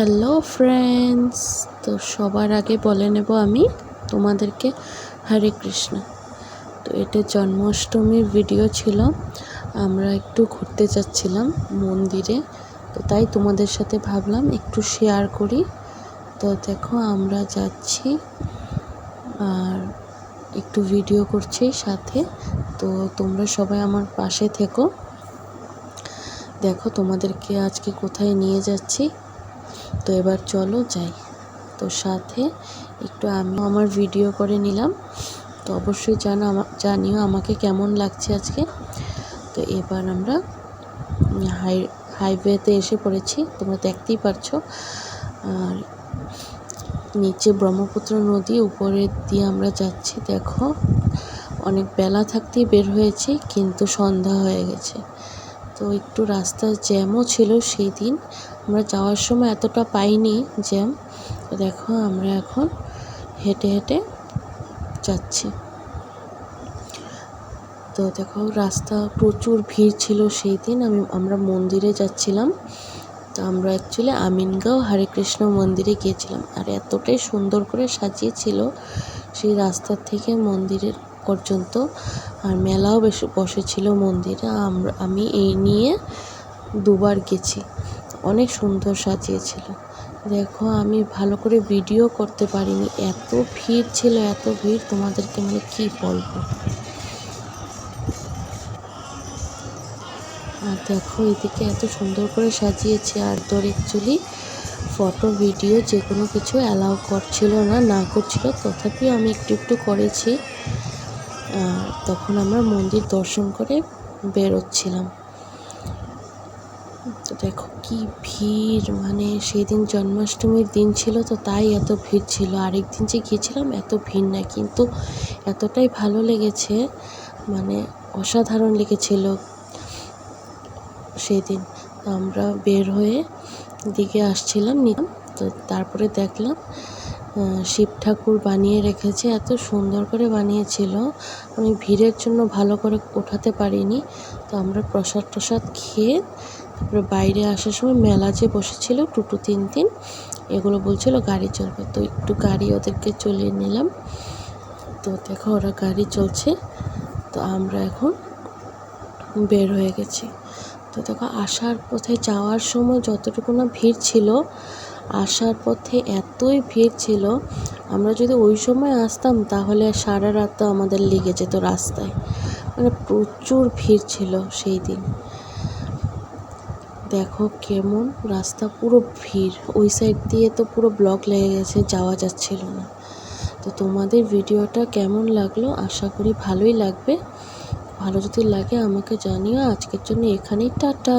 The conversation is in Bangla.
হ্যালো ফ্রেন্ডস, তো সবার আগে বলে নেব আমি তোমাদেরকে হরে কৃষ্ণ। তো এটা জন্মাষ্টমীর ভিডিও ছিল। আমরা একটু ঘুরতে যাচ্ছিলাম মন্দিরে, তো তাই তোমাদের সাথে ভাবলাম একটু শেয়ার করি। তো দেখো আমরা যাচ্ছি আর একটু ভিডিও করছি সাথে। তো তোমরা সবাই আমার পাশে থেকো। দেখো তোমাদেরকে আজকে কোথায় নিয়ে যাচ্ছি। তো এবার চলো যাই। তো সাথে একটু আমি আমার ভিডিও করে নিলাম। তো অবশ্যই জানিও আমাকে কেমন লাগছে আজকে। তো এবার আমরা হাইওয়েতে এসে পড়েছি, তোমরা দেখতেই পারছো। আর নিচে ব্রহ্মপুত্র নদী, উপরে দিয়ে আমরা যাচ্ছি। দেখো অনেক বেলা থাকতেই বের হয়েছি, কিন্তু সন্ধ্যা হয়ে গেছে। তো একটু রাস্তার জ্যামও ছিল সেই দিন, আমরা যাওয়ার সময় এতটা পাইনি জ্যাম। তো দেখো আমরা এখন হেঁটে হেঁটে যাচ্ছি। তো দেখো রাস্তা প্রচুর ভিড় ছিল সেই দিন। আমরা মন্দিরে যাচ্ছিলাম। তো আমরা অ্যাকচুয়ালি আমিনগাঁও হরে কৃষ্ণ মন্দিরে গিয়েছিলাম। আর এতটাই সুন্দর করে সাজিয়েছিল সেই রাস্তার থেকে মন্দিরের পর্যন্ত। আর মেলাও বসেছিল মন্দিরে। আমি এই নিয়ে দুবার গেছি, অনেক সুন্দর সাজিয়েছিল। দেখো আমি ভালো করে ভিডিও করতে পারিনি, এত ভিড় ছিল, এত ভিড় তোমাদেরকে মানে কি বলবো। আর দেখো এদিকে এত সুন্দর করে সাজিয়েছে। আর তোর অ্যাকচুয়ালি ফটো ভিডিও যে কোনো কিছু অ্যালাউ করছিল না করছিল, তথাপিও আমি একটু একটু করেছি। তখন আমরা মন্দির দর্শন করে বেরোচ্ছিলাম। তো দেখো কি ভিড়, মানে সেদিন জন্মাষ্টমীর দিন ছিল তো তাই এত ভিড় ছিল। আরেকদিন যে গিয়েছিলাম এত ভিড় না, কিন্তু এতটাই ভালো লেগেছে, মানে অসাধারণ লেগেছিল সেদিন। আমরা বের হয়ে দিকে আসছিলাম, তো তারপরে দেখলাম শিব ঠাকুর বানিয়ে রেখেছে, এত সুন্দর করে বানিয়েছিল। আমি ভিড়ের জন্য ভালো করে ওঠাতে পারিনি। তো আমরা প্রসাদ খেয়ে তারপরে বাইরে আসার সময় মেলা যে বসেছিল 2 to 3 দিন, এগুলো বলছিল গাড়ি চলবে, তো একটু গাড়ি ওদেরকে চলিয়ে নিলাম। তো দেখো ওরা গাড়ি চলছে, তো আমরা এখন বের হয়ে গেছি। তো দেখো আসার পথে যাওয়ার সময় যতটুকু না ভিড় ছিল, আসার পথে এতই ভিড় ছিল। আমরা যদি ওই সময় আসতাম তাহলে সারা রাত তো আমাদের লেগে যেত রাস্তায়, মানে প্রচুর ভিড় ছিল সেই দিন। দেখো কেমন রাস্তা, পুরো ভিড়। ওই সাইড দিয়ে তো পুরো ব্লক লেগে গেছে, যাওয়া যাচ্ছিল না। তো তোমাদের ভিডিওটা কেমন লাগলো, আশা করি ভালোই লাগবে। ভালো যদি লাগে আমাকে জানিও। আজকের জন্য এখানেই টাটা।